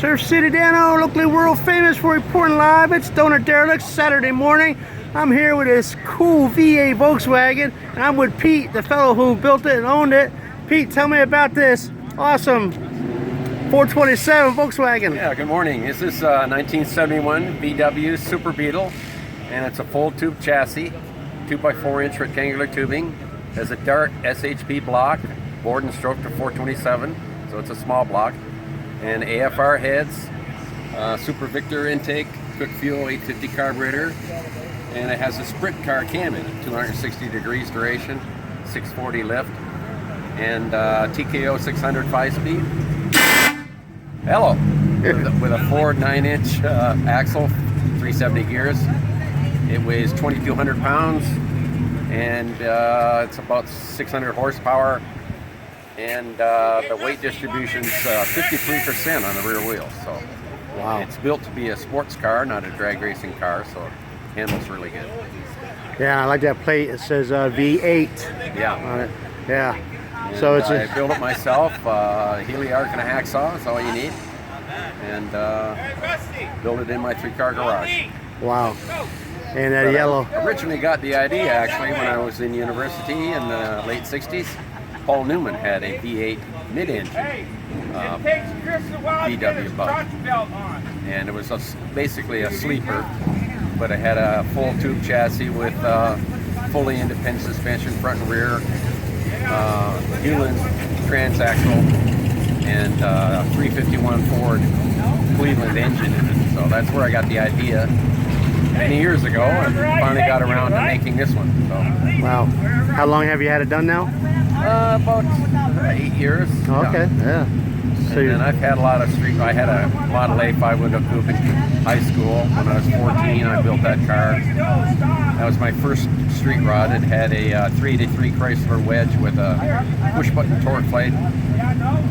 Surf City, Dano, locally world famous for reporting live. It's Derelicts, Saturday morning. I'm here with this cool V8 Volkswagen, and I'm with Pete, the fellow who built it and owned it. Pete, tell me about this awesome 427 Volkswagen. Yeah, good morning. This is 1971 VW Super Beetle, and it's a full tube chassis, 2x4 inch rectangular tubing. Has a Dart SHP block, bored and stroked to 427, so it's a small block. And AFR heads, Super Victor intake, quick fuel 850 carburetor, and it has a sprint car cam in it, 260 degrees duration, 640 lift, and TKO 600 5-speed. Hello, with a Ford 9-inch axle, 370 gears. It weighs 2,200 pounds, and it's about 600 horsepower. And the weight distribution's 53% on the rear wheels. So wow, it's built to be a sports car, not a drag racing car, so it handles really good. Yeah, I like that plate. It says V8 Yeah. on it. Yeah. And So it's I built it myself. Healy arc and a hacksaw is all you need. And built it in my 3-car garage. wow. And that yellow. I originally got the idea actually when I was in university in the late 60s. Paul Newman had a V8 mid-engine VW bug, and it was basically a sleeper, but it had a full tube chassis with fully independent suspension, front and rear, Hewland transaxle, and 351 Ford Cleveland engine in it. So that's where I got the idea many years ago, and finally got around to making this one. So. Wow. How long have you had it done now? About 8 years. Oh, okay, yeah. So And then I've had a lot of I had a Model A 5-window coupe in high school. When I was 14, I built that car. That was my first street rod. It had a 383 Chrysler Wedge with a push-button torque plate,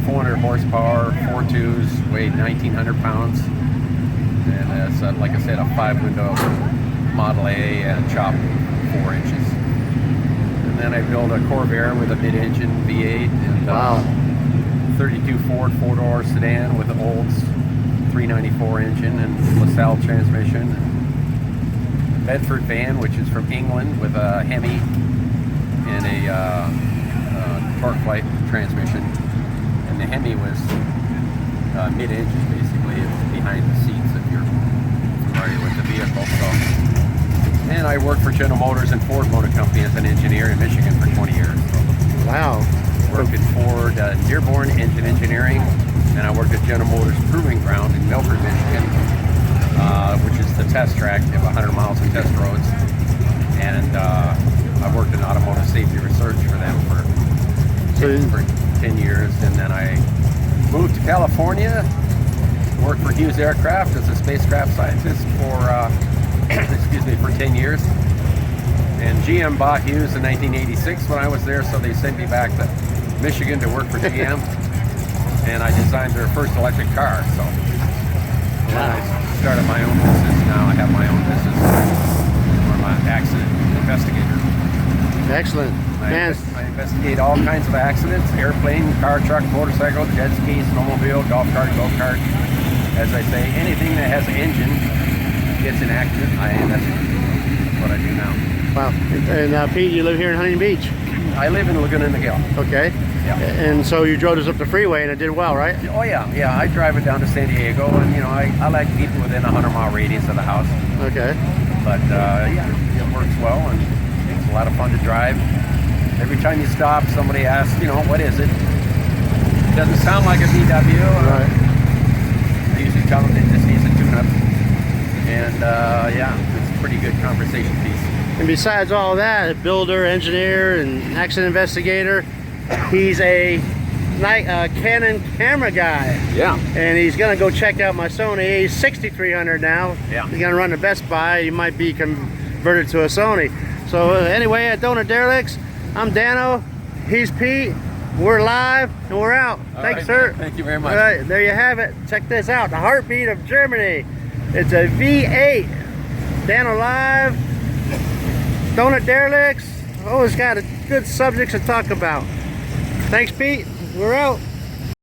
400 horsepower, 4.2s, weighed 1,900 pounds. And it's, like I said, a 5-window Model A and chopped 4 inches. And then I built a Corvair with a mid-engine V8 and wow. 32 Ford 4-door sedan with the Olds 394 engine and LaSalle transmission. Bedford van, which is from England, with a Hemi and a torque flight transmission. And the Hemi was mid-engine, basically. It's behind the seats if you're familiar with the vehicle. So. And I worked for General Motors and Ford Motor Company as an engineer in Michigan for 20 years. Wow. Worked at Ford Dearborn Engine Engineering, and I worked at General Motors Proving Ground in Milford, Michigan, which is the test track. They have 100 miles of test roads. And I worked in automotive safety research for them for 10 years. And then I moved to California, worked for Hughes Aircraft as a spacecraft scientist for excuse me, for 10 years. And GM bought Hughes in 1986 when I was there, so they sent me back to Michigan to work for GM. And I designed their first electric car. So and then I started my own business. Now I have my own business. I'm an accident investigator. Excellent. I investigate all kinds of accidents: airplane, car, truck, motorcycle, jet skis, snowmobile, golf cart, go-kart. As I say, anything that has an engine gets an accident, I investigate. That's what I do now. Wow. And Pete, you live here in Huntington Beach? I live in Laguna Niguel. Okay. Yeah. And so you drove us up the freeway and it did well, right? Oh yeah, yeah. I drive it down to San Diego, and you know, I like to keep it within a 100-mile radius of the house. Okay. But yeah, it works well, and it's a lot of fun to drive. Every time you stop, somebody asks, you know, what is it? It doesn't sound like a VW. Right. I usually tell them it just needs a tune-up. And yeah, it's a pretty good conversation piece. And besides all that, builder, engineer, and accident investigator, he's a Canon camera guy. Yeah. And he's going to go check out my Sony A6300 now. Yeah. He's going to run the Best Buy. He might be converted to a Sony. So anyway, at Derelicts, I'm Dano. He's Pete. We're live and we're out. Thanks, sir. Thank you very much. All right, there you have it. Check this out. The heartbeat of Germany. It's a V8. Dano live. Derelicts. Always got a good subjects to talk about. Thanks, Pete. We're out.